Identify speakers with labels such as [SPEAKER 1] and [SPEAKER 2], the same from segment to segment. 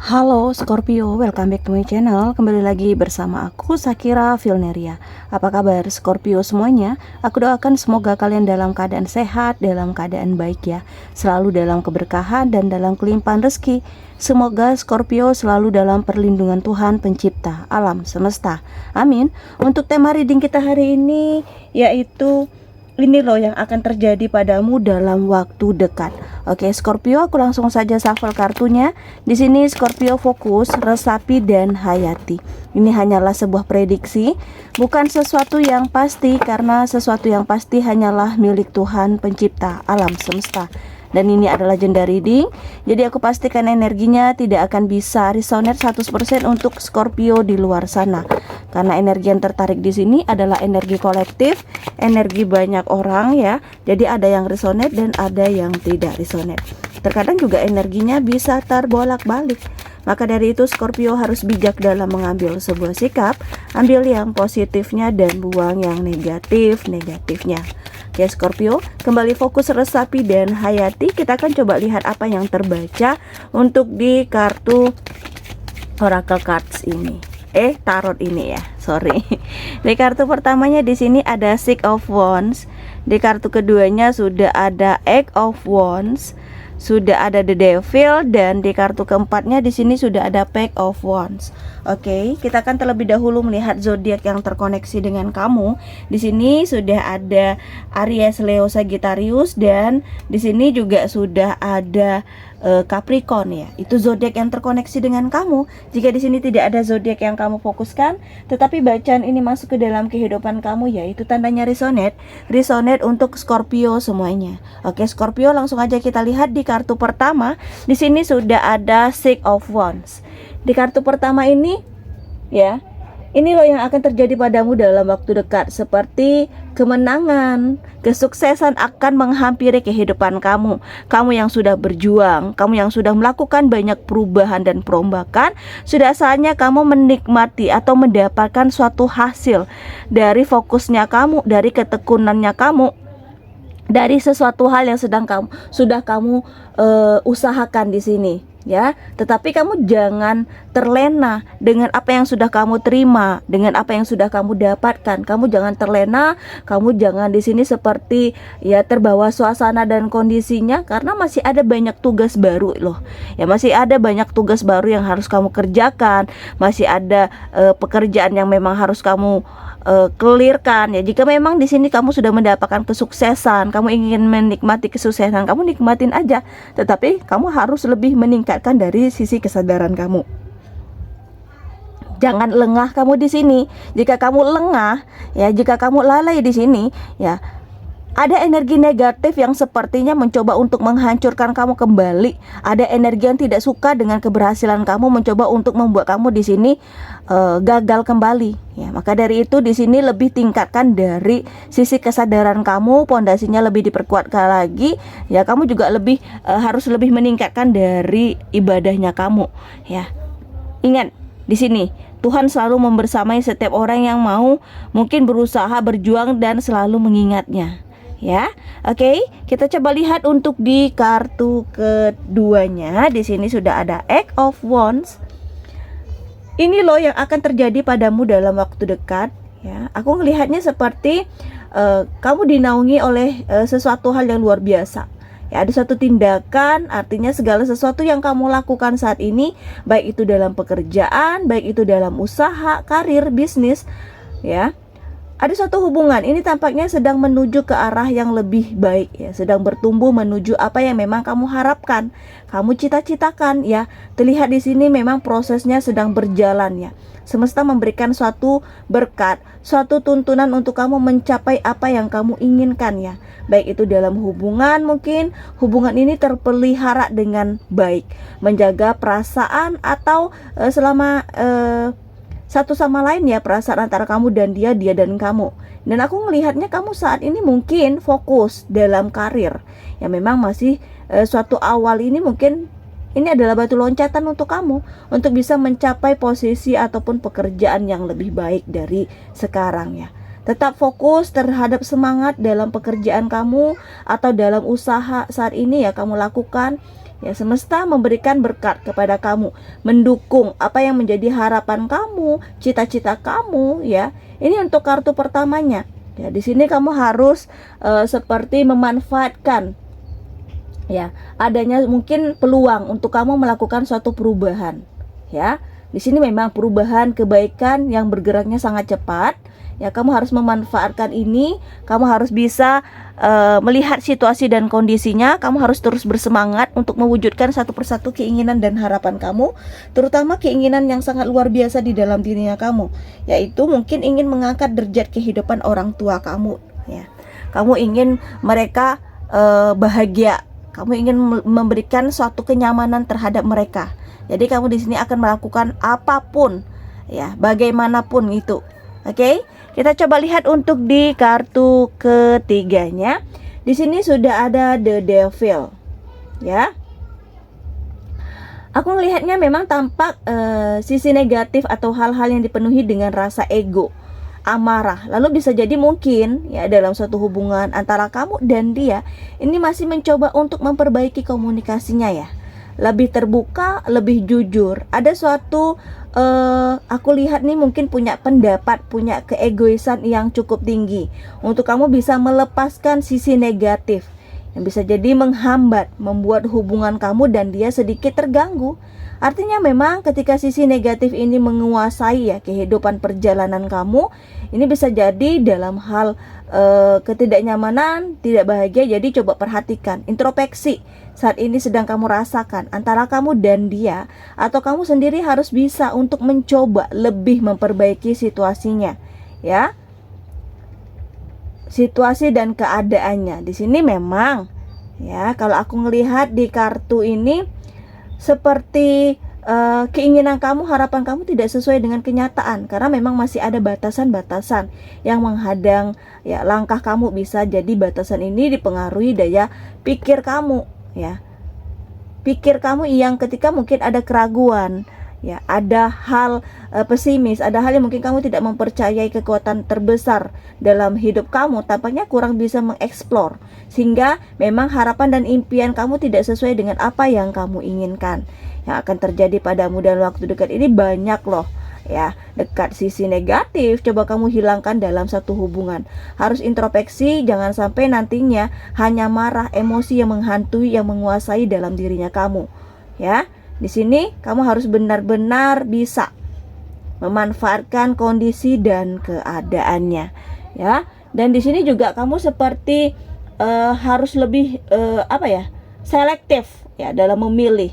[SPEAKER 1] Halo Scorpio, welcome back to my channel. Kembali lagi bersama aku Sakira Vilneria. Apa kabar Scorpio semuanya? Aku doakan semoga kalian dalam keadaan sehat, dalam keadaan baik ya, selalu dalam keberkahan dan dalam kelimpahan rezeki. Semoga Scorpio selalu dalam perlindungan Tuhan pencipta alam semesta. Amin. Untuk tema reading kita hari ini yaitu ini loh yang akan terjadi padamu dalam waktu dekat. Oke, Scorpio, aku langsung saja shuffle kartunya. Di sini Scorpio fokus, resapi dan hayati. Ini hanyalah sebuah prediksi, bukan sesuatu yang pasti, karena sesuatu yang pasti hanyalah milik Tuhan pencipta alam semesta. Dan ini adalah jenda reading, jadi aku pastikan energinya tidak akan bisa resonate 100% untuk Scorpio di luar sana. Karena energi yang tertarik di sini adalah energi kolektif, energi banyak orang ya. Jadi ada yang resonate dan ada yang tidak resonate. Terkadang juga energinya bisa terbolak-balik. Maka dari itu Scorpio harus bijak dalam mengambil sebuah sikap, ambil yang positifnya dan buang yang negatifnya. Oke Scorpio, kembali fokus resapi dan hayati. Kita akan coba lihat apa yang terbaca untuk di kartu Oracle Cards ini. Tarot ini ya, sorry. Di kartu pertamanya di sini ada Six of Wands. Di kartu keduanya sudah ada Eight of Wands, sudah ada The Devil, dan di kartu keempatnya di sini sudah ada Page of Wands. Oke, kita akan terlebih dahulu melihat zodiak yang terkoneksi dengan kamu. Di sini sudah ada Aries, Leo, Sagittarius, dan di sini juga sudah ada Capricorn ya. Itu zodiak yang terkoneksi dengan kamu. Jika di sini tidak ada zodiak yang kamu fokuskan, tetapi bacaan ini masuk ke dalam kehidupan kamu, ya itu tandanya resonate untuk Scorpio semuanya. Oke, Scorpio, langsung aja kita lihat di kartu pertama. Di sini sudah ada Six of Wands. Di kartu pertama ini ya, ini loh yang akan terjadi padamu dalam waktu dekat, seperti kemenangan, kesuksesan akan menghampiri kehidupan kamu. Kamu yang sudah berjuang, kamu yang sudah melakukan banyak perubahan dan perombakan, sudah saatnya kamu menikmati atau mendapatkan suatu hasil dari fokusnya kamu, dari ketekunannya kamu, dari sesuatu hal yang sudah kamu usahakan di sini. Ya, tetapi kamu jangan terlena dengan apa yang sudah kamu terima, dengan apa yang sudah kamu dapatkan. Kamu jangan terlena, kamu jangan di sini seperti ya terbawa suasana dan kondisinya, karena masih ada banyak tugas baru loh. Ya, masih ada banyak tugas baru yang harus kamu kerjakan, masih ada pekerjaan yang memang harus kamu clearkan ya. Jika memang di sini kamu sudah mendapatkan kesuksesan, kamu ingin menikmati kesuksesan, kamu nikmatin aja, tetapi kamu harus lebih meningkatkan dari sisi kesadaran kamu. Jangan lengah kamu di sini. Jika kamu lengah ya, jika kamu lalai di sini ya, ada energi negatif yang sepertinya mencoba untuk menghancurkan kamu kembali. Ada energi yang tidak suka dengan keberhasilan kamu, mencoba untuk membuat kamu di sini gagal kembali. Ya, maka dari itu di sini lebih tingkatkan dari sisi kesadaran kamu, pondasinya lebih diperkuatkan lagi. Ya, kamu juga harus lebih meningkatkan dari ibadahnya kamu. Ya, ingat di sini Tuhan selalu membersamai setiap orang yang mau mungkin berusaha berjuang dan selalu mengingatnya. Ya, oke, kita coba lihat untuk di kartu keduanya. Di sini sudah ada Eight of Wands. Ini loh yang akan terjadi padamu dalam waktu dekat. Ya, aku melihatnya seperti kamu dinaungi oleh sesuatu hal yang luar biasa. Ya, ada suatu tindakan, artinya segala sesuatu yang kamu lakukan saat ini, baik itu dalam pekerjaan, baik itu dalam usaha, karir, bisnis, ya. Ada suatu hubungan, ini tampaknya sedang menuju ke arah yang lebih baik ya, sedang bertumbuh menuju apa yang memang kamu harapkan, kamu cita-citakan ya. Terlihat di sini memang prosesnya sedang berjalan ya. Semesta memberikan suatu berkat, suatu tuntunan untuk kamu mencapai apa yang kamu inginkan ya. Baik itu dalam hubungan, mungkin hubungan ini terpelihara dengan baik, menjaga perasaan atau selama satu sama lain ya, perasaan antara kamu dan dia dan kamu. Dan aku melihatnya kamu saat ini mungkin fokus dalam karir. Ya memang masih suatu awal ini mungkin ini adalah batu loncatan untuk kamu untuk bisa mencapai posisi ataupun pekerjaan yang lebih baik dari sekarang ya. Tetap fokus terhadap semangat dalam pekerjaan kamu atau dalam usaha saat ini ya kamu lakukan. Ya, semesta memberikan berkat kepada kamu, mendukung apa yang menjadi harapan kamu, cita-cita kamu, ya. Ini untuk kartu pertamanya. Ya, di sini kamu harus seperti memanfaatkan, ya, adanya mungkin peluang untuk kamu melakukan suatu perubahan, ya. Di sini memang perubahan kebaikan yang bergeraknya sangat cepat. Ya, kamu harus memanfaatkan ini. Kamu harus bisa melihat situasi dan kondisinya. Kamu harus terus bersemangat untuk mewujudkan satu persatu keinginan dan harapan kamu, terutama keinginan yang sangat luar biasa di dalam dirinya kamu, yaitu mungkin ingin mengangkat derajat kehidupan orang tua kamu, ya. Kamu ingin mereka bahagia. Kamu ingin memberikan suatu kenyamanan terhadap mereka. Jadi kamu di sini akan melakukan apapun, ya, bagaimanapun itu. Oke, kita coba lihat untuk di kartu ketiganya. Di sini sudah ada The Devil, ya. Aku melihatnya memang tampak sisi negatif atau hal-hal yang dipenuhi dengan rasa ego, amarah. Lalu bisa jadi mungkin, ya, dalam suatu hubungan antara kamu dan dia ini masih mencoba untuk memperbaiki komunikasinya, ya. Lebih terbuka, lebih jujur. Ada suatu aku lihat nih mungkin punya pendapat, punya keegoisan yang cukup tinggi untuk kamu bisa melepaskan sisi negatif yang bisa jadi menghambat, membuat hubungan kamu dan dia sedikit terganggu. Artinya memang ketika sisi negatif ini menguasai, ya, kehidupan perjalanan kamu, ini bisa jadi dalam hal ketidaknyamanan, tidak bahagia. Jadi coba perhatikan, introspeksi saat ini sedang kamu rasakan antara kamu dan dia, atau kamu sendiri harus bisa untuk mencoba lebih memperbaiki situasinya, ya. Situasi dan keadaannya. Di sini memang, ya, kalau aku ngelihat di kartu ini seperti keinginan kamu, harapan kamu tidak sesuai dengan kenyataan, karena memang masih ada batasan-batasan yang menghadang, ya, langkah kamu. Bisa jadi batasan ini dipengaruhi daya pikir kamu, ya, pikir kamu yang ketika mungkin ada keraguan, ya, ada hal pesimis, ada hal yang mungkin kamu tidak mempercayai kekuatan terbesar dalam hidup kamu, tampaknya kurang bisa mengeksplor, sehingga memang harapan dan impian kamu tidak sesuai dengan apa yang kamu inginkan. Yang akan terjadi padamu dalam waktu dekat ini banyak loh, ya. Dekat sisi negatif coba kamu hilangkan dalam satu hubungan. Harus introspeksi, jangan sampai nantinya hanya marah, emosi yang menghantui, yang menguasai dalam dirinya kamu, ya. Di sini kamu harus benar-benar bisa memanfaatkan kondisi dan keadaannya, ya. Dan di sini juga kamu seperti harus lebih selektif, ya, dalam memilih,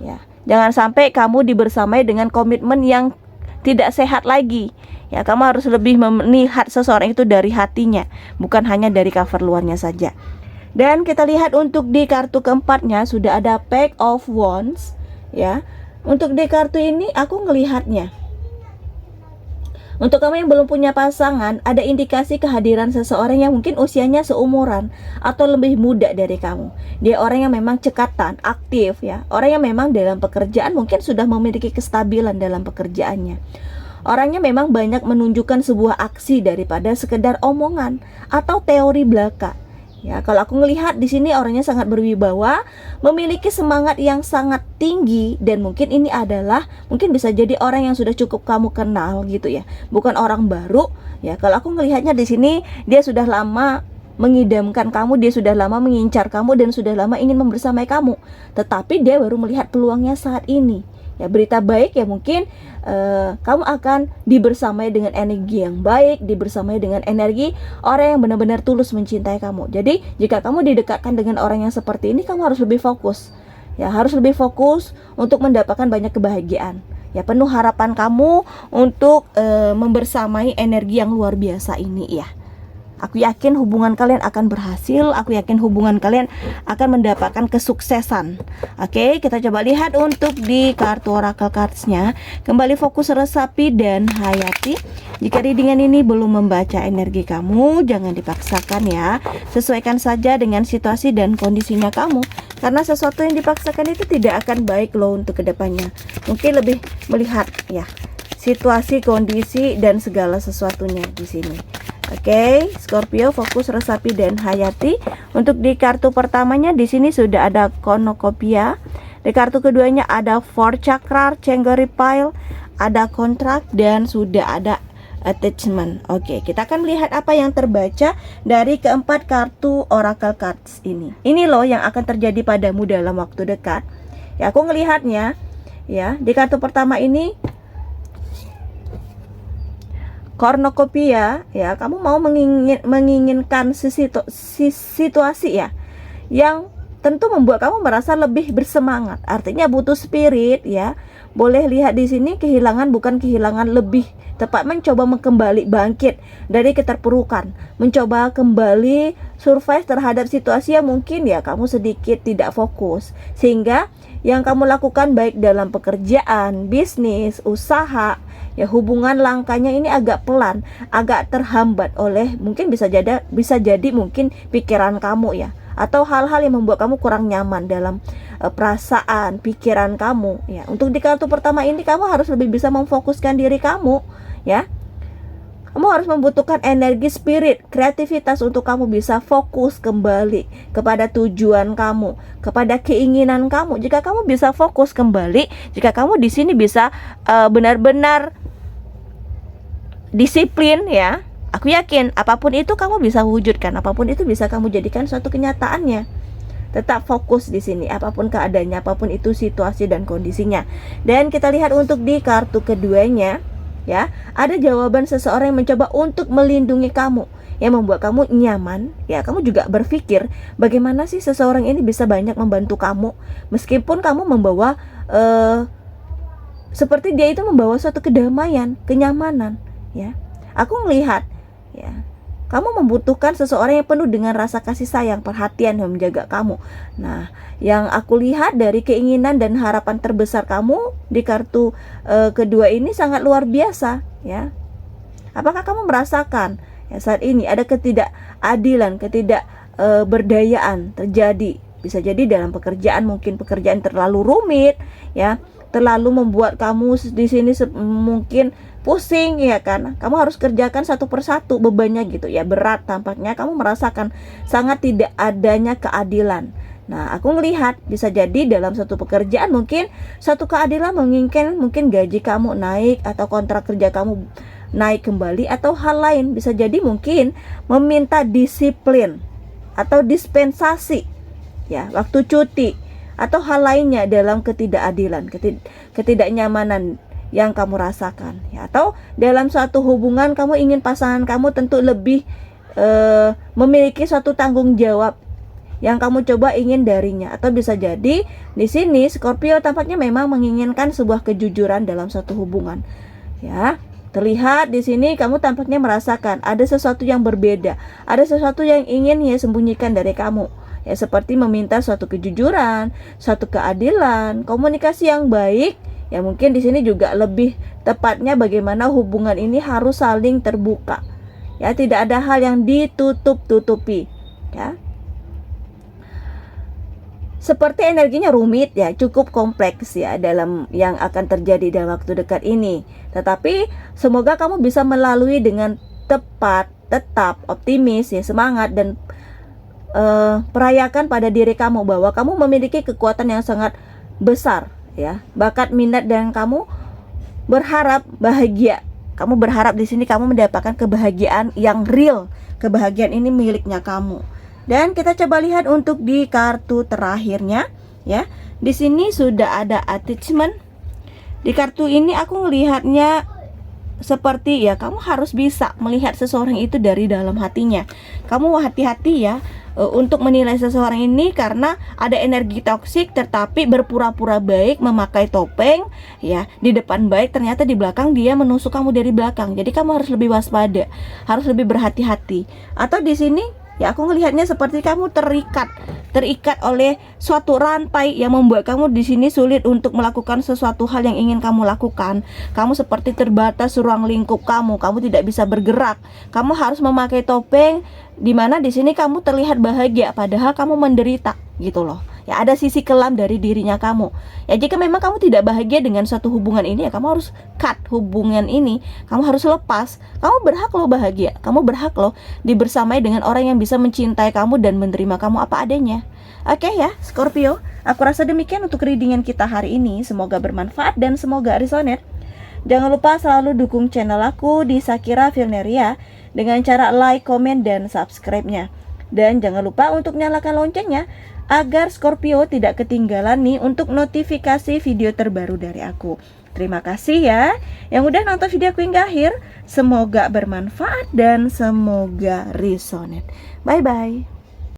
[SPEAKER 1] ya. Jangan sampai kamu dibersamai dengan komitmen yang tidak sehat lagi, ya. Kamu harus lebih melihat seseorang itu dari hatinya, bukan hanya dari cover luarnya saja. Dan kita lihat untuk di kartu keempatnya sudah ada Page of Wands, ya. Untuk di kartu ini aku ngelihatnya, untuk kamu yang belum punya pasangan, ada indikasi kehadiran seseorang yang mungkin usianya seumuran atau lebih muda dari kamu. Dia orang yang memang cekatan, aktif, ya. Orang yang memang dalam pekerjaan mungkin sudah memiliki kestabilan dalam pekerjaannya. Orangnya memang banyak menunjukkan sebuah aksi daripada sekedar omongan atau teori belaka. Ya, kalau aku melihat di sini orangnya sangat berwibawa, memiliki semangat yang sangat tinggi, dan mungkin ini adalah mungkin bisa jadi orang yang sudah cukup kamu kenal gitu, ya. Bukan orang baru, ya. Kalau aku melihatnya di sini dia sudah lama mengidamkan kamu, dia sudah lama mengincar kamu dan sudah lama ingin membersamai kamu. Tetapi dia baru melihat peluangnya saat ini. Ya, berita baik, ya, mungkin kamu akan dibersamai dengan energi yang baik, dibersamai dengan energi orang yang benar-benar tulus mencintai kamu. Jadi jika kamu didekatkan dengan orang yang seperti ini, kamu harus lebih fokus, ya, harus lebih fokus untuk mendapatkan banyak kebahagiaan, ya. Penuh harapan kamu untuk membersamai energi yang luar biasa ini, ya. Aku yakin hubungan kalian akan berhasil. Aku yakin hubungan kalian akan mendapatkan kesuksesan. Oke, kita coba lihat untuk di kartu oracle cards-nya. Kembali fokus, resapi dan hayati. Jika readingan ini belum membaca energi kamu, jangan dipaksakan, ya. Sesuaikan saja dengan situasi dan kondisinya kamu. Karena sesuatu yang dipaksakan itu tidak akan baik loh untuk kedepannya. Mungkin lebih melihat, ya, situasi, kondisi dan segala sesuatunya di sini. Oke, Scorpio fokus resapi dan hayati. Untuk di kartu pertamanya di sini sudah ada cornucopia. Di kartu keduanya ada four chakra, Changery pile, ada kontrak dan sudah ada attachment. Oke, kita akan melihat apa yang terbaca dari keempat kartu oracle cards ini. Ini loh yang akan terjadi padamu dalam waktu dekat. Ya, aku ngelihatnya ya, di kartu pertama ini cornucopia ya, kamu mau menginginkan situasi ya yang tentu membuat kamu merasa lebih bersemangat. Artinya butuh spirit ya. Boleh lihat di sini kehilangan, bukan kehilangan, lebih tepat mencoba kembali bangkit dari keterpurukan, mencoba kembali survive terhadap situasi yang mungkin ya kamu sedikit tidak fokus, sehingga yang kamu lakukan baik dalam pekerjaan, bisnis, usaha ya, hubungan langkahnya ini agak pelan, agak terhambat oleh mungkin bisa jadi mungkin pikiran kamu ya, atau hal-hal yang membuat kamu kurang nyaman dalam perasaan, pikiran kamu ya. Untuk di kartu pertama ini kamu harus lebih bisa memfokuskan diri kamu ya. Kamu harus membutuhkan energi, spirit, kreativitas untuk kamu bisa fokus kembali kepada tujuan kamu, kepada keinginan kamu. Jika kamu bisa fokus kembali, jika kamu di sini bisa benar-benar disiplin ya, aku yakin apapun itu kamu bisa wujudkan, apapun itu bisa kamu jadikan suatu kenyataannya. Tetap fokus di sini, apapun keadaannya, apapun itu situasi dan kondisinya. Dan kita lihat untuk di kartu keduanya ya, ada jawaban seseorang yang mencoba untuk melindungi kamu, yang membuat kamu nyaman ya. Kamu juga berpikir bagaimana sih seseorang ini bisa banyak membantu kamu, meskipun kamu membawa seperti dia itu membawa suatu kedamaian, kenyamanan ya. Aku melihat ya, kamu membutuhkan seseorang yang penuh dengan rasa kasih sayang, perhatian, yang menjaga kamu. Nah, yang aku lihat dari keinginan dan harapan terbesar kamu di kartu kedua ini sangat luar biasa ya. Apakah kamu merasakan ya saat ini ada ketidakadilan, ketidakberdayaan terjadi? Bisa jadi dalam pekerjaan, mungkin pekerjaan terlalu rumit ya, terlalu membuat kamu di sini mungkin pusing ya kan. Kamu harus kerjakan satu persatu bebannya gitu ya, berat tampaknya. Kamu merasakan sangat tidak adanya keadilan. Nah, aku melihat bisa jadi dalam satu pekerjaan mungkin satu keadilan menginginkan mungkin gaji kamu naik, atau kontrak kerja kamu naik kembali, atau hal lain. Bisa jadi mungkin meminta disiplin atau dispensasi ya, waktu cuti, atau hal lainnya dalam ketidakadilan, ketidaknyamanan yang kamu rasakan ya. Atau dalam suatu hubungan kamu ingin pasangan kamu tentu lebih memiliki suatu tanggung jawab yang kamu coba ingin darinya. Atau bisa jadi di sini Scorpio tampaknya memang menginginkan sebuah kejujuran dalam suatu hubungan ya. Terlihat di sini kamu tampaknya merasakan ada sesuatu yang berbeda, ada sesuatu yang ingin ya sembunyikan dari kamu ya, seperti meminta suatu kejujuran, suatu keadilan, komunikasi yang baik. Ya, mungkin di sini juga lebih tepatnya bagaimana hubungan ini harus saling terbuka. Ya, tidak ada hal yang ditutup-tutupi, ya. Seperti energinya rumit ya, cukup kompleks ya dalam yang akan terjadi dalam waktu dekat ini. Tetapi semoga kamu bisa melalui dengan tepat, tetap optimis ya, semangat, dan perayakan pada diri kamu bahwa kamu memiliki kekuatan yang sangat besar ya, bakat, minat, dan kamu berharap bahagia. Kamu berharap di sini kamu mendapatkan kebahagiaan yang real. Kebahagiaan ini miliknya kamu. Dan kita coba lihat untuk di kartu terakhirnya ya. Di sini sudah ada attachment. Di kartu ini aku melihatnya seperti ya, kamu harus bisa melihat seseorang itu dari dalam hatinya. Kamu hati-hati ya untuk menilai seseorang ini, karena ada energi toksik tetapi berpura-pura baik, memakai topeng ya, di depan baik ternyata di belakang dia menusuk kamu dari belakang. Jadi kamu harus lebih waspada, harus lebih berhati-hati. Atau di sini ya, aku melihatnya seperti kamu terikat oleh suatu rantai yang membuat kamu di sini sulit untuk melakukan sesuatu hal yang ingin kamu lakukan. Kamu seperti terbatas ruang lingkup kamu tidak bisa bergerak. Kamu harus memakai topeng, di mana di sini kamu terlihat bahagia padahal kamu menderita gitu loh. Ya, ada sisi kelam dari dirinya kamu. Ya, jika memang kamu tidak bahagia dengan suatu hubungan ini, ya kamu harus cut hubungan ini. Kamu harus lepas. Kamu berhak loh bahagia. Kamu berhak loh dibersamai dengan orang yang bisa mencintai kamu dan menerima kamu apa adanya. Oke ya, Scorpio. Aku rasa demikian untuk readingan kita hari ini. Semoga bermanfaat dan semoga resonate. Jangan lupa selalu dukung channel aku di Shakira Filneria dengan cara like, komen, dan subscribe-nya. Dan jangan lupa untuk nyalakan loncengnya agar Scorpio tidak ketinggalan nih untuk notifikasi video terbaru dari aku. Terima kasih ya yang udah nonton video aku hingga akhir. Semoga bermanfaat dan semoga resonate. Bye-bye.